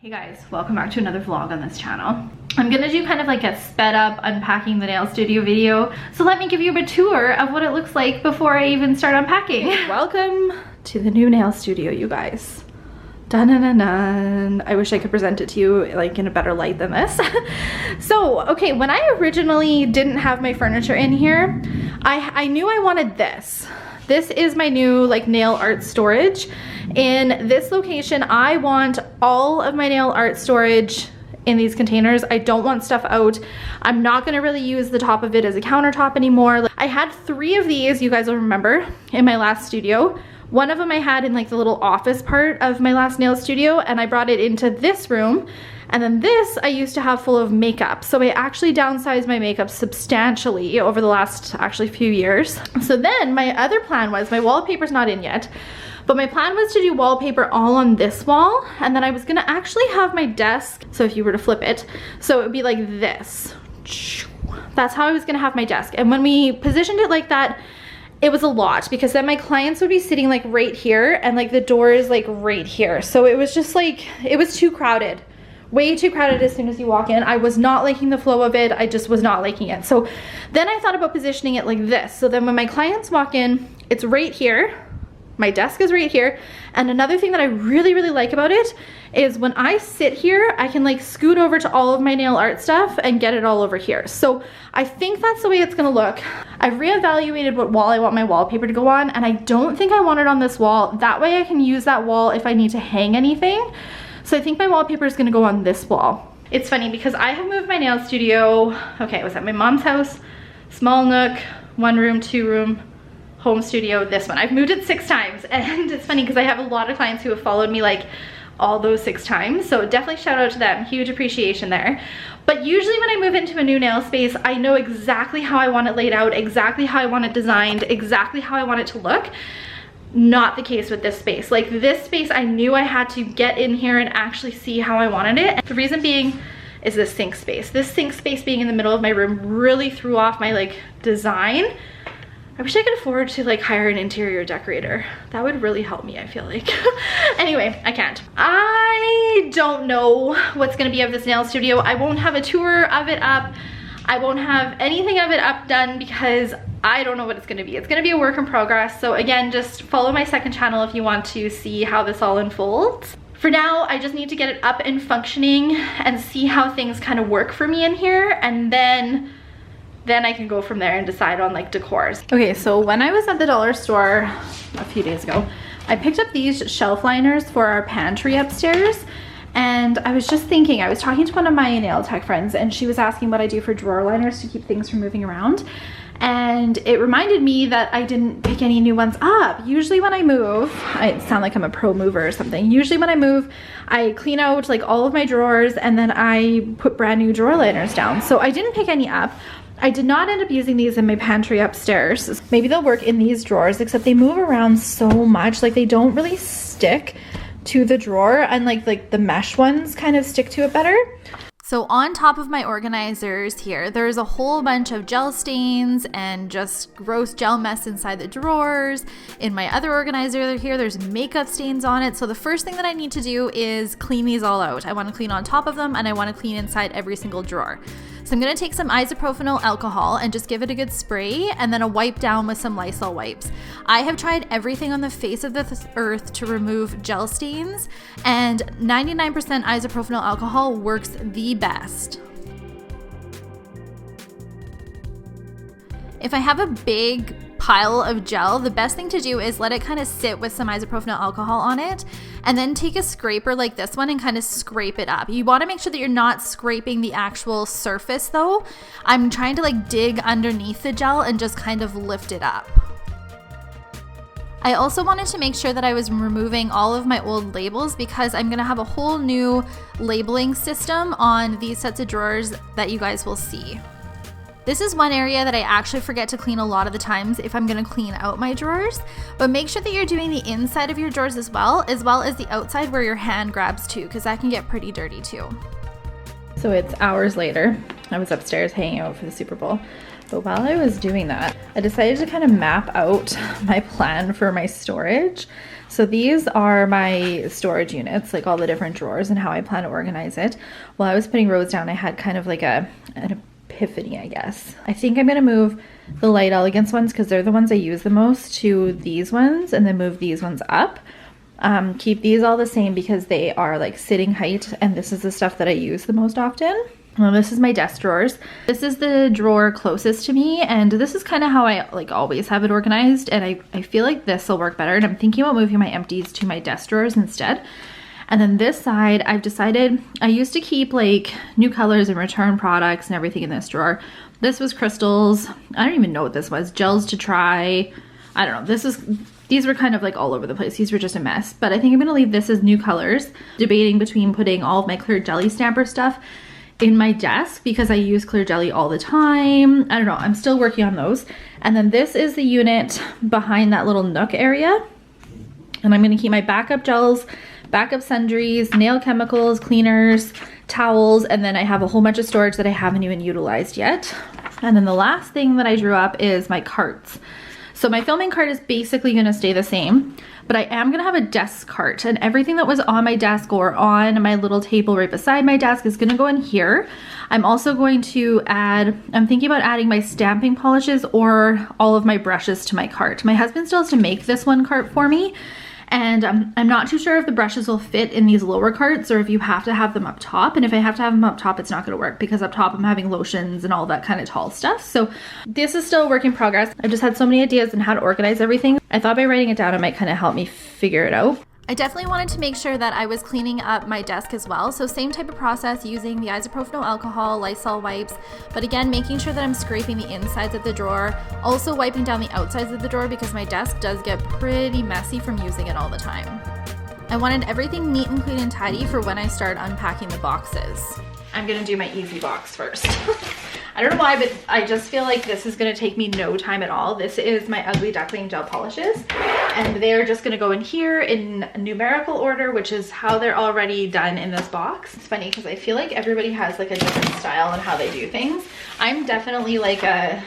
Hey guys, welcome back to another vlog on this channel. I'm gonna do kind of like a sped up unpacking the nail studio video. So let me give you a tour of what it looks like before I even start unpacking. Welcome to the new nail studio, you guys. Dun dun dun dun. I wish I could present it to you like in a better light than this. So, okay, when I originally didn't have my furniture in here, I knew I wanted this. This is my new like nail art storage. In this location, I want all of my nail art storage in these containers. I don't want stuff out. I'm not gonna really use the top of it as a countertop anymore. I had 3 of these, you guys will remember, in my last studio. One of them I had in like the little office part of my last nail studio, and I brought it into this room. And then this I used to have full of makeup. So I actually downsized my makeup substantially over the last actually few years. So then my other plan was, my wallpaper's not in yet, but my plan was to do wallpaper all on this wall. And then I was gonna actually have my desk, so if you were to flip it, so it would be like this. That's how I was gonna have my desk. And when we positioned it like that, it was a lot because then my clients would be sitting like right here and like the door is like right here. So it was just like, it was too crowded. Way too crowded as soon as you walk in. I was not liking the flow of it. I just was not liking it. So then I thought about positioning it like this. So then when my clients walk in, it's right here. My desk is right here. And another thing that I really, really like about it is when I sit here, I can like scoot over to all of my nail art stuff and get it all over here. So I think that's the way it's gonna look. I've reevaluated what wall I want my wallpaper to go on, and I don't think I want it on this wall. That way I can use that wall if I need to hang anything. So I think my wallpaper is gonna go on this wall. It's funny because I have moved my nail studio, okay, I was at my mom's house, small nook, 1 room, 2 room, home studio, this one. I've moved it 6 times, and it's funny because I have a lot of clients who have followed me like all those 6 times. So definitely shout out to them, huge appreciation there. But usually when I move into a new nail space, I know exactly how I want it laid out, exactly how I want it designed, exactly how I want it to look. Not the case with this space. Like this space, I knew I had to get in here and actually see how I wanted it. The reason being is this sink space. This sink space being in the middle of my room really threw off my like design. I wish I could afford to like hire an interior decorator. That would really help me, I feel like. Anyway, I can't. I don't know what's gonna be of this nail studio. I won't have a tour of it up. I won't have anything of it up done because I don't know what it's gonna be. It's gonna be a work in progress. So again, just follow my second channel if you want to see how this all unfolds. For now, I just need to get it up and functioning and see how things kind of work for me in here. And then I can go from there and decide on like decors. Okay, so when I was at the dollar store a few days ago, I picked up these shelf liners for our pantry upstairs. And I was just thinking, I was talking to one of my nail tech friends and she was asking what I do for drawer liners to keep things from moving around. And it reminded me that I didn't pick any new ones up. Usually when I move, I sound like I'm a pro mover or something. Usually when I move, I clean out like all of my drawers and then I put brand new drawer liners down. So I didn't pick any up. I did not end up using these in my pantry upstairs. Maybe they'll work in these drawers, except they move around so much. Like they don't really stick to the drawer, and like the mesh ones kind of stick to it better. So on top of my organizers here, there's a whole bunch of gel stains and just gross gel mess inside the drawers. In my other organizer here, there's makeup stains on it. So the first thing that I need to do is clean these all out. I want to clean on top of them and I want to clean inside every single drawer. So I'm going to take some isopropyl alcohol and just give it a good spray and then a wipe down with some Lysol wipes. I have tried everything on the face of the earth to remove gel stains, and 99% isopropyl alcohol works the best. If I have a big pile of gel, the best thing to do is let it kind of sit with some isopropyl alcohol on it, and then take a scraper like this one and kind of scrape it up. You want to make sure that you're not scraping the actual surface though. I'm trying to like dig underneath the gel and just kind of lift it up. I also wanted to make sure that I was removing all of my old labels because I'm gonna have a whole new labeling system on these sets of drawers that you guys will see. This is one area that I actually forget to clean a lot of the times if I'm gonna clean out my drawers, but make sure that you're doing the inside of your drawers as well as the outside where your hand grabs too, because that can get pretty dirty too. So it's hours later. I was upstairs hanging out for the Super Bowl. But while I was doing that, I decided to kind of map out my plan for my storage. So these are my storage units, like all the different drawers and how I plan to organize it. While I was putting rows down, I had kind of like an epiphany, I guess. I think I'm gonna move the light elegance ones because they're the ones I use the most to these ones, and then move these ones up. Keep these all the same because they are like sitting height, and this is the stuff that I use the most often. Well, this is my desk drawers. This is the drawer closest to me, and this is kind of how I like always have it organized, and I feel like this will work better, and I'm thinking about moving my empties to my desk drawers instead. And then this side, I've decided I used to keep like new colors and return products and everything in this drawer. This was crystals. I don't even know what this was. Gels to try. I don't know. These were kind of like all over the place. These were just a mess, but I think I'm gonna leave this as new colors. Debating between putting all of my clear jelly stamper stuff in my desk because I use clear jelly all the time. I don't know, I'm still working on those. And then this is the unit behind that little nook area. And I'm gonna keep my backup gels, backup sundries, nail chemicals, cleaners, towels, and then I have a whole bunch of storage that I haven't even utilized yet. And then the last thing that I drew up is my carts. So my filming cart is basically gonna stay the same, but I am gonna have a desk cart, and everything that was on my desk or on my little table right beside my desk is gonna go in here. I'm also going to I'm thinking about adding my stamping polishes or all of my brushes to my cart. My husband still has to make this one cart for me, and I'm not too sure if the brushes will fit in these lower carts or if you have to have them up top. And if I have to have them up top, it's not gonna work because up top I'm having lotions and all that kind of tall stuff. So this is still a work in progress. I've just had so many ideas on how to organize everything. I thought by writing it down, it might kind of help me figure it out. I definitely wanted to make sure that I was cleaning up my desk as well. So same type of process, using the isopropyl alcohol, Lysol wipes, but again, making sure that I'm scraping the insides of the drawer, also wiping down the outsides of the drawer because my desk does get pretty messy from using it all the time. I wanted everything neat and clean and tidy for when I start unpacking the boxes. I'm gonna do my easy box first. I don't know why, but I just feel like this is gonna take me no time at all. This is my Ugly Duckling gel polishes, and they're just gonna go in here in numerical order, which is how they're already done in this box. It's funny because I feel like everybody has like a different style on how they do things. I'm definitely like a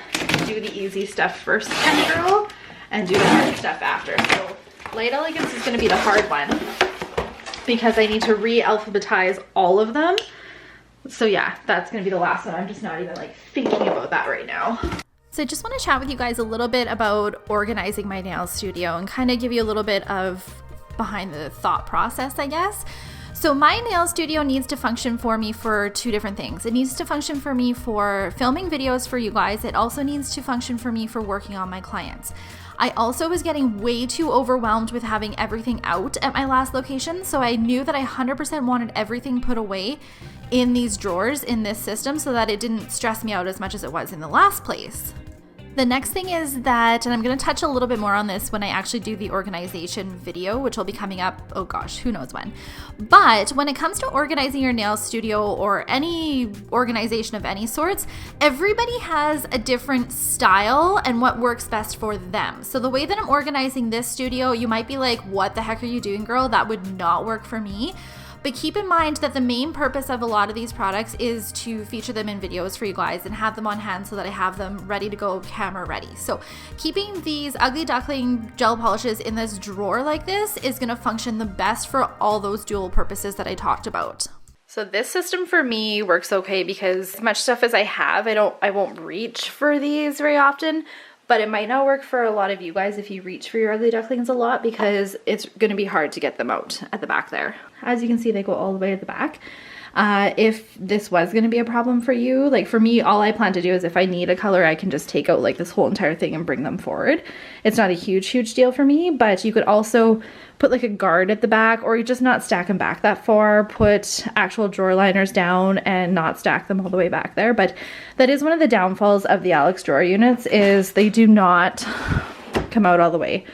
do the easy stuff first kind of girl and do the hard stuff after. So Light Elegance is gonna be the hard one because I need to re-alphabetize all of them. So yeah, that's gonna be the last one. I'm just not even like thinking about that right now. So I just want to chat with you guys a little bit about organizing my nail studio and kind of give you a little bit of behind the thought process, I guess. So my nail studio needs to function for me for two different things. It needs to function for me for filming videos for you guys. It also needs to function for me for working on my clients. I also was getting way too overwhelmed with having everything out at my last location, so I knew that I 100% wanted everything put away in these drawers in this system so that it didn't stress me out as much as it was in the last place. The next thing is that, and I'm going to touch a little bit more on this when I actually do the organization video, which will be coming up, oh gosh, who knows when. But when it comes to organizing your nail studio or any organization of any sorts, everybody has a different style and what works best for them. So the way that I'm organizing this studio, you might be like, what the heck are you doing, girl? That would not work for me. But keep in mind that the main purpose of a lot of these products is to feature them in videos for you guys and have them on hand so that I have them ready to go, camera ready. So keeping these Ugly Duckling gel polishes in this drawer like this is gonna function the best for all those dual purposes that I talked about. So this system for me works okay because as much stuff as I have, I won't reach for these very often. But it might not work for a lot of you guys if you reach for your Ugly Ducklings a lot because it's going to be hard to get them out at the back there. As you can see, they go all the way at the back. If this was going to be a problem for you, like for me, all I plan to do is if I need a color, I can just take out like this whole entire thing and bring them forward. It's not a huge deal for me, but you could also put like a guard at the back, or you just not stack them back that far, put actual drawer liners down and not stack them all the way back there. But that is one of the downfalls of the Alex drawer units is they do not come out all the way.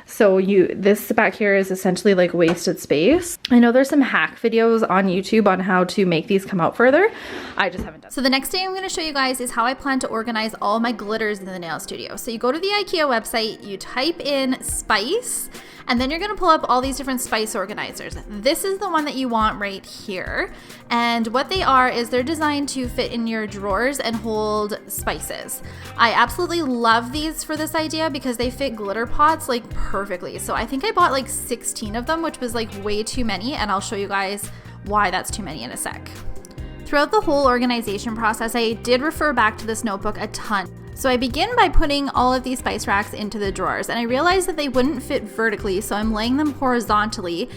So this back here is essentially like wasted space. I know there's some hack videos on YouTube on how to make these come out further. I just haven't done. So the next thing I'm going to show you guys is how I plan to organize all my glitters in the nail studio. So you go to the IKEA website, you type in spice, And then you're gonna pull up all these different spice organizers. This is the one that you want right here. And what they are is they're designed to fit in your drawers and hold spices. I absolutely love these for this idea because they fit glitter pots like perfectly. So I think I bought like 16 of them, which was like way too many, and I'll show you guys why that's too many in a sec. Throughout the whole organization process, I did refer back to this notebook a ton. So I begin by putting all of these spice racks into the drawers, and I realized that they wouldn't fit vertically, so I'm laying them horizontally.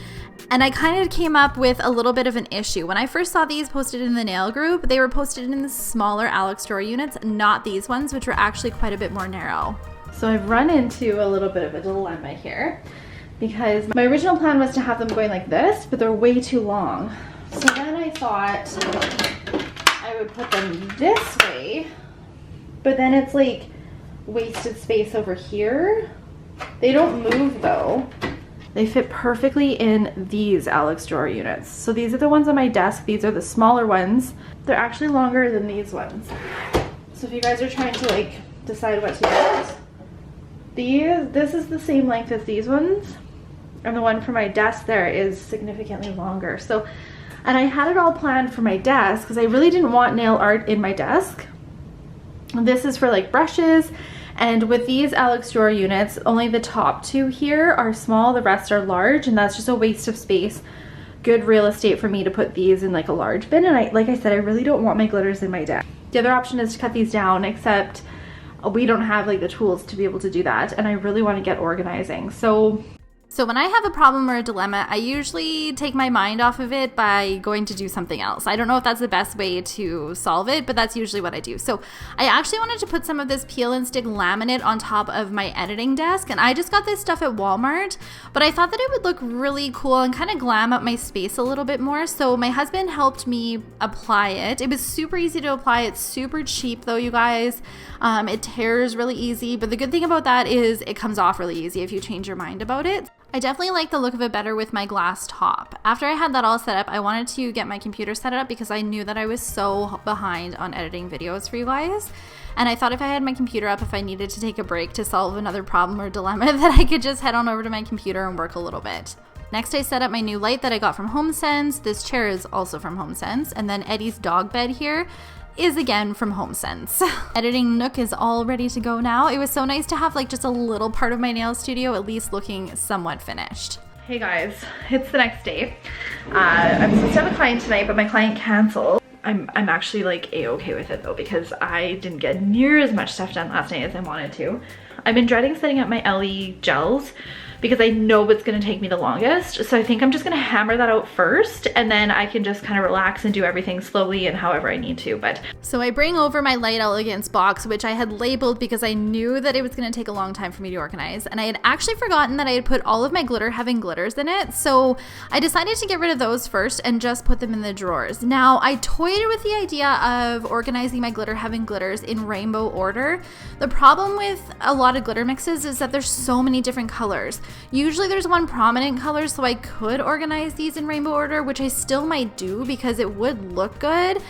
And I kind of came up with a little bit of an issue. When I first saw these posted in the nail group, they were posted in the smaller Alex drawer units, not these ones, which were actually quite a bit more narrow. So I've run into a little bit of a dilemma here because my original plan was to have them going like this, but they're way too long. So then I thought I would put them this way, but then it's like wasted space over here. They don't move though. They fit perfectly in these Alex drawer units. So these are the ones on my desk. These are the smaller ones. They're actually longer than these ones. So if you guys are trying to like decide what to get, this is the same length as these ones. And the one for my desk there is significantly longer. So, and I had it all planned for my desk because I really didn't want nail art in my desk. This is for like brushes. And with these Alex drawer units, only the top two here are small, the rest are large, and that's just a waste of space. Good real estate for me to put these in like a large bin, and like I said, I really don't want my glitters in my desk. The other option is to cut these down, except we don't have like the tools to be able to do that, and I really want to get organizing. So when I have a problem or a dilemma, I usually take my mind off of it by going to do something else. I don't know if that's the best way to solve it, but that's usually what I do. So I actually wanted to put some of this peel and stick laminate on top of my editing desk, and I just got this stuff at Walmart, but I thought that it would look really cool and kind of glam up my space a little bit more. So my husband helped me apply it. It was super easy to apply. It's super cheap though, you guys. It tears really easy, but the good thing about that is it comes off really easy if you change your mind about it. I definitely like the look of it better with my glass top. After I had that all set up, I wanted to get my computer set up because I knew that I was so behind on editing videos for you guys. And I thought if I had my computer up, if I needed to take a break to solve another problem or dilemma, that I could just head on over to my computer and work a little bit. Next, I set up my new light that I got from HomeSense. This chair is also from HomeSense. And then Eddie's dog bed here is again from HomeSense. Editing nook is all ready to go now. It was so nice to have like just a little part of my nail studio at least looking somewhat finished. Hey guys, it's the next day. I'm supposed to have a client tonight, but my client canceled. I'm actually like a-okay with it though because I didn't get near as much stuff done last night as I wanted to. I've been dreading setting up my LE gels because I know what's gonna take me the longest. So I think I'm just gonna hammer that out first and then I can just kind of relax and do everything slowly and however I need to. So I bring over my Light Elegance box, which I had labeled because I knew that it was gonna take a long time for me to organize. And I had actually forgotten that I had put all of my glitter having glitters in it. So I decided to get rid of those first and just put them in the drawers. Now I toyed with the idea of organizing my glitter having glitters in rainbow order. The problem with a lot of glitter mixes is that there's so many different colors. Usually there's one prominent color, so I could organize these in rainbow order, which I still might do because it would look good.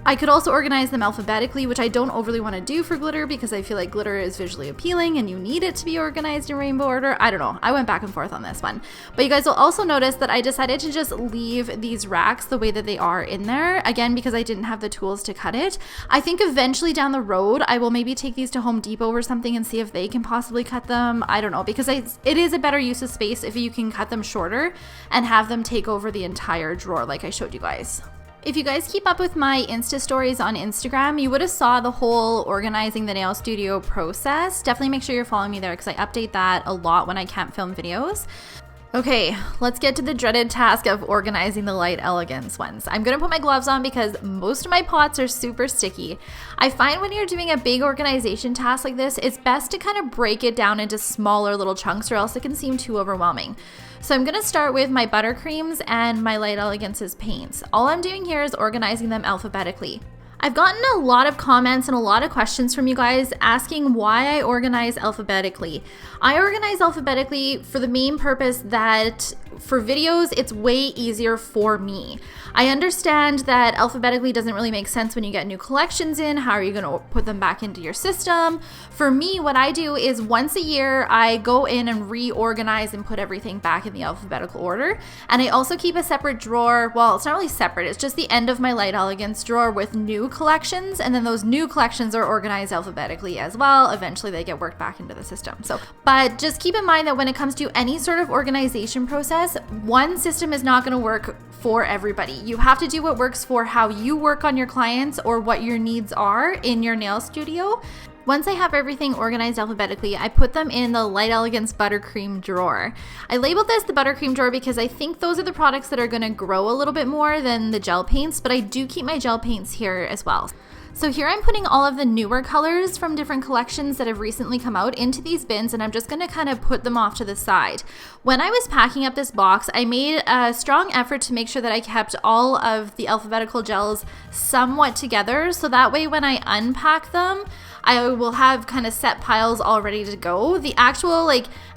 I could also organize them alphabetically, which I don't overly want to do for glitter because I feel like glitter is visually appealing and you need it to be organized in rainbow order. I don't know. I went back and forth on this one. But you guys will also notice that I decided to just leave these racks the way that they are in there, again, because I didn't have the tools to cut it. I think eventually down the road, I will maybe take these to Home Depot or something and see if they can possibly cut them. I don't know, because it is a better use of space if you can cut them shorter and have them take over the entire drawer like I showed you guys. If you guys keep up with my Insta stories on Instagram, you would have saw the whole organizing the nail studio process. Definitely make sure you're following me there because I update that a lot when I can't film videos. Okay, let's get to the dreaded task of organizing the Light Elegance ones. I'm gonna put my gloves on because most of my pots are super sticky. I find when you're doing a big organization task like this, it's best to kind of break it down into smaller little chunks or else it can seem too overwhelming. So I'm gonna start with my buttercreams and my Light Elegance's paints. All I'm doing here is organizing them alphabetically. I've gotten a lot of comments and a lot of questions from you guys asking why I organize alphabetically. I organize alphabetically for the main purpose that for videos, it's way easier for me. I understand that alphabetically doesn't really make sense when you get new collections in. How are you going to put them back into your system? For me, what I do is once a year, I go in and reorganize and put everything back in the alphabetical order. And I also keep a separate drawer. Well, it's not really separate. It's just the end of my Light Elegance drawer with new collections. And then those new collections are organized alphabetically as well. Eventually they get worked back into the system. But just keep in mind that when it comes to any sort of organization process, one system is not going to work for everybody. You have to do what works for how you work on your clients or what your needs are in your nail studio. Once I have everything organized alphabetically, I put them in the Light Elegance Buttercream drawer. I labeled this the Buttercream drawer because I think those are the products that are going to grow a little bit more than the gel paints, but I do keep my gel paints here as well. So here I'm putting all of the newer colors from different collections that have recently come out into these bins, and I'm just going to kind of put them off to the side. When I was packing up this box, I made a strong effort to make sure that I kept all of the alphabetical gels somewhat together, so that way when I unpack them, I will have kind of set piles all ready to go. The actual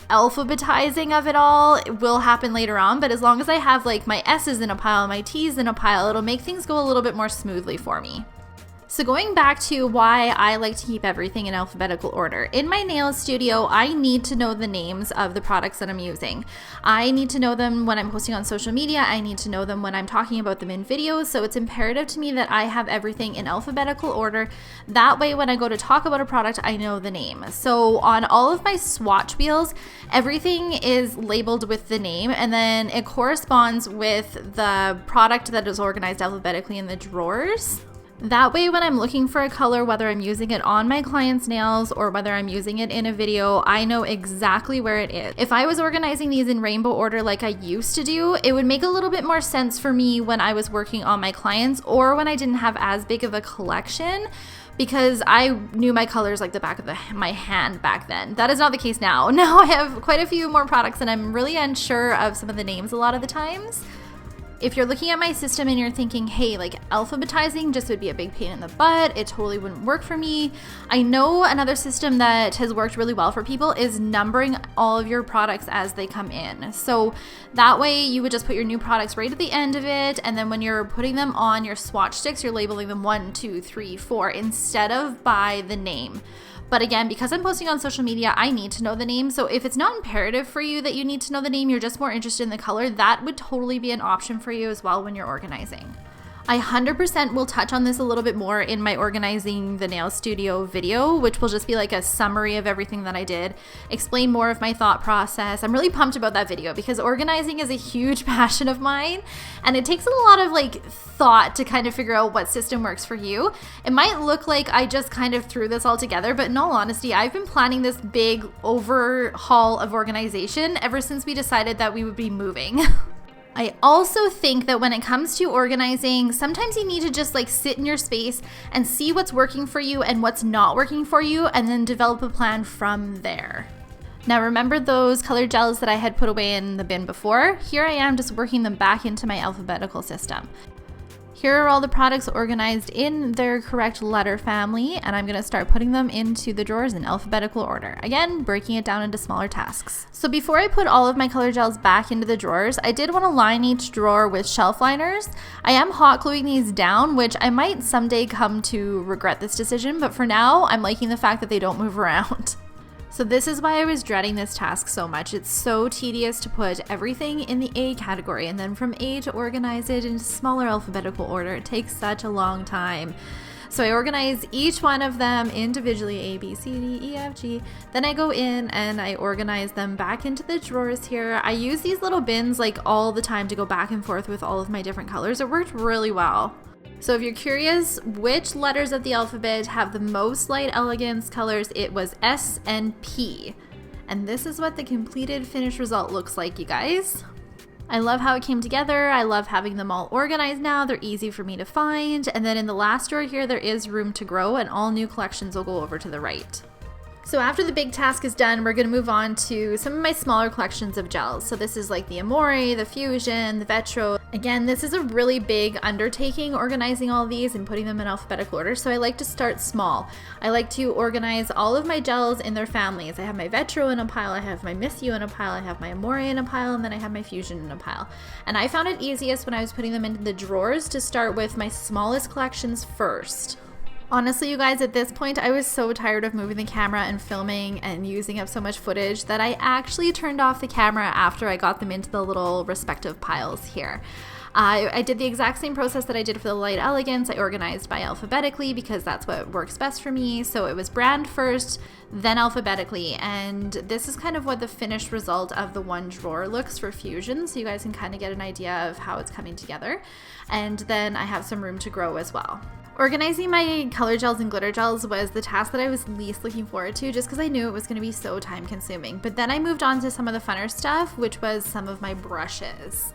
alphabetizing of it all will happen later on, but as long as I have my S's in a pile, my T's in a pile, it'll make things go a little bit more smoothly for me. So going back to why I like to keep everything in alphabetical order. In my nail studio, I need to know the names of the products that I'm using. I need to know them when I'm posting on social media. I need to know them when I'm talking about them in videos. So it's imperative to me that I have everything in alphabetical order. That way, when I go to talk about a product, I know the name. So on all of my swatch wheels, everything is labeled with the name, and then it corresponds with the product that is organized alphabetically in the drawers. That way, when I'm looking for a color, whether I'm using it on my client's nails or whether I'm using it in a video, I know exactly where it is. If I was organizing these in rainbow order like I used to do, it would make a little bit more sense for me when I was working on my clients or when I didn't have as big of a collection, because I knew my colors like the back of my hand back then. That is not the case now. Now I have quite a few more products and I'm really unsure of some of the names a lot of the times. If you're looking at my system and you're thinking, hey, alphabetizing just would be a big pain in the butt, it totally wouldn't work for me. I know another system that has worked really well for people is numbering all of your products as they come in. So that way you would just put your new products right at the end of it, and then when you're putting them on your swatch sticks, you're labeling them 1, 2, 3, 4 instead of by the name. But again, because I'm posting on social media, I need to know the name. So if it's not imperative for you that you need to know the name, you're just more interested in the color, that would totally be an option for you as well when you're organizing. I 100% will touch on this a little bit more in my organizing the nail studio video, which will just be a summary of everything that I did, explain more of my thought process. I'm really pumped about that video because organizing is a huge passion of mine, and it takes a lot of thought to kind of figure out what system works for you. It might look like I just kind of threw this all together, but in all honesty, I've been planning this big overhaul of organization ever since we decided that we would be moving. I also think that when it comes to organizing, sometimes you need to just sit in your space and see what's working for you and what's not working for you, and then develop a plan from there. Now remember those colored gels that I had put away in the bin before? Here I am just working them back into my alphabetical system. Here are all the products organized in their correct letter family, and I'm going to start putting them into the drawers in alphabetical order. Again, breaking it down into smaller tasks. So before I put all of my color gels back into the drawers, I did want to line each drawer with shelf liners. I am hot gluing these down, which I might someday come to regret this decision, but for now, I'm liking the fact that they don't move around. So this is why I was dreading this task so much. It's so tedious to put everything in the A category and then from A to organize it into smaller alphabetical order. It takes such a long time. So I organize each one of them individually, A, B, C, D, E, F, G. Then I go in and I organize them back into the drawers here. I use these little bins all the time to go back and forth with all of my different colors. It worked really well. So if you're curious which letters of the alphabet have the most Light Elegance colors, it was S and P. And this is what the completed finished result looks like, you guys. I love how it came together. I love having them all organized now. They're easy for me to find. And then in the last drawer here, there is room to grow, and all new collections will go over to the right. So after the big task is done, we're going to move on to some of my smaller collections of gels. So this is like the Amore, the Fusion, the Vetro. Again, this is a really big undertaking, organizing all these and putting them in alphabetical order. So I like to start small. I like to organize all of my gels in their families. I have my Vetro in a pile, I have my Miss You in a pile, I have my Amore in a pile, and then I have my Fusion in a pile. And I found it easiest when I was putting them into the drawers to start with my smallest collections first. Honestly, you guys, at this point, I was so tired of moving the camera and filming and using up so much footage that I actually turned off the camera after I got them into the little respective piles here. I did the exact same process that I did for the Light Elegance. I organized by alphabetically because that's what works best for me. So it was brand first, then alphabetically. And this is kind of what the finished result of the one drawer looks for Fusion. So you guys can kind of get an idea of how it's coming together. And then I have some room to grow as well. Organizing my color gels and glitter gels was the task that I was least looking forward to just because I knew it was going to be so time consuming. But then I moved on to some of the funner stuff, which was some of my brushes.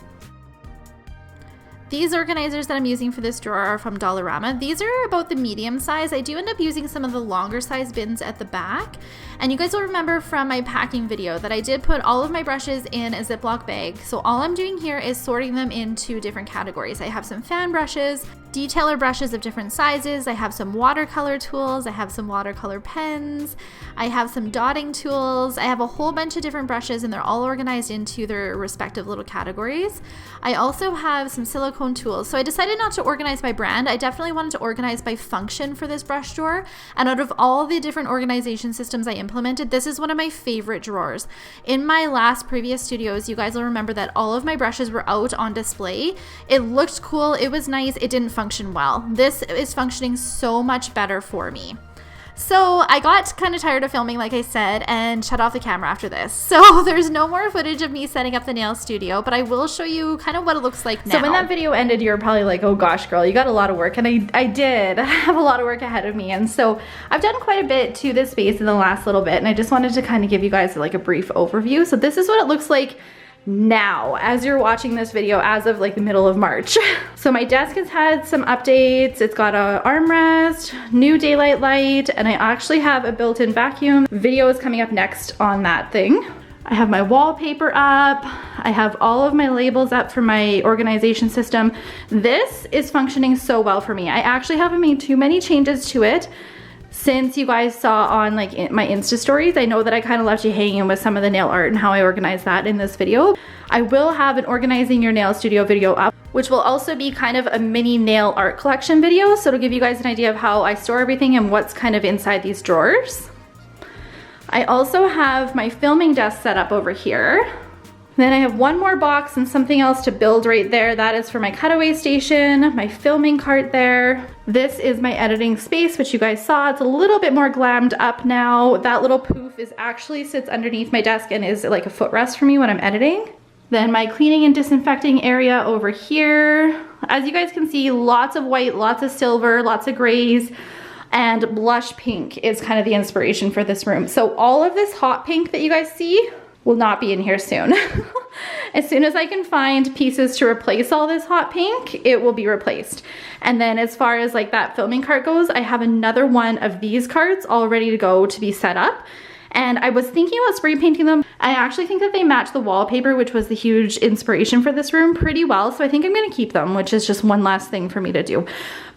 These organizers that I'm using for this drawer are from Dollarama. These are about the medium size. I do end up using some of the longer size bins at the back. And you guys will remember from my packing video that I did put all of my brushes in a Ziploc bag. So all I'm doing here is sorting them into different categories. I have some fan brushes, detailer brushes of different sizes. I have some watercolor tools. I have some watercolor pens. I have some dotting tools. I have a whole bunch of different brushes and they're all organized into their respective little categories. I also have some silicone tools. So I decided not to organize by brand. I definitely wanted to organize by function for this brush drawer. And out of all the different organization systems I implemented, this is one of my favorite drawers. In my last previous studios, you guys will remember that all of my brushes were out on display. It looked cool. It was nice. It didn't function well. This is functioning so much better for me. So I got kind of tired of filming, like I said, and shut off the camera after this. So there's no more footage of me setting up the nail studio, but I will show you kind of what it looks like now. So when that video ended, you were probably like, oh gosh, girl, you got a lot of work. And I did have a lot of work ahead of me. And so I've done quite a bit to this space in the last little bit. And I just wanted to kind of give you guys like a brief overview. So this is what it looks like now as you're watching this video as of like the middle of March. So my desk has had some updates. It's got a armrest, new daylight light, and I actually have a built-in vacuum. Video is coming up next on that thing. I have my wallpaper up. I have all of my labels up for my organization system. This is functioning so well for me. I actually haven't made too many changes to it since you guys saw on like my Insta stories. I know that I kind of left you hanging with some of the nail art and how I organize that in this video. I will have an organizing your nail studio video up, which will also be kind of a mini nail art collection video. So it'll give you guys an idea of how I store everything and what's kind of inside these drawers. I also have my filming desk set up over here. Then I have one more box and something else to build right there. That is for my cutaway station, my filming cart there. This is my editing space, which you guys saw. It's a little bit more glammed up now. That little poof is actually sits underneath my desk and is like a footrest for me when I'm editing. Then my cleaning and disinfecting area over here. As you guys can see, lots of white, lots of silver, lots of grays, and blush pink is kind of the inspiration for this room. So all of this hot pink that you guys see will not be in here soon. As soon as I can find pieces to replace all this hot pink, it will be replaced. And then as far as like that filming cart goes, I have another one of these carts all ready to go to be set up. And I was thinking about spray painting them. I actually think that they match the wallpaper, which was the huge inspiration for this room, pretty well. So I think I'm gonna keep them, which is just one last thing for me to do.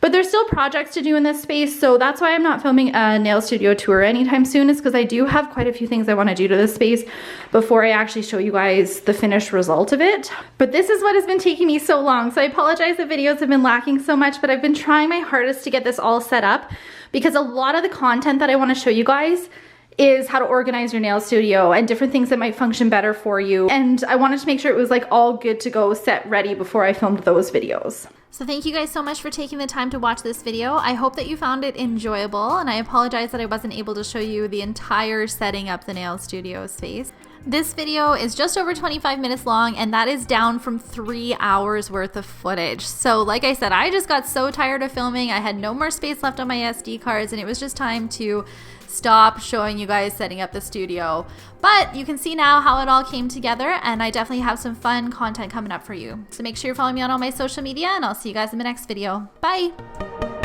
But there's still projects to do in this space. So that's why I'm not filming a nail studio tour anytime soon, is because I do have quite a few things I wanna do to this space before I actually show you guys the finished result of it. But this is what has been taking me so long. So I apologize that videos have been lacking so much, but I've been trying my hardest to get this all set up because a lot of the content that I wanna show you guys is how to organize your nail studio and different things that might function better for you. And I wanted to make sure it was like all good to go, set, ready before I filmed those videos. So thank you guys so much for taking the time to watch this video. I hope that you found it enjoyable, and I apologize that I wasn't able to show you the entire setting up the nail studio space. This video is just over 25 minutes long, and that is down from 3 hours worth of footage. So like I said, I just got so tired of filming. I had no more space left on my SD cards, and it was just time to stop showing you guys setting up the studio. But you can see now how it all came together, and I definitely have some fun content coming up for you. So make sure you're following me on all my social media, and I'll see you guys in the next video. Bye!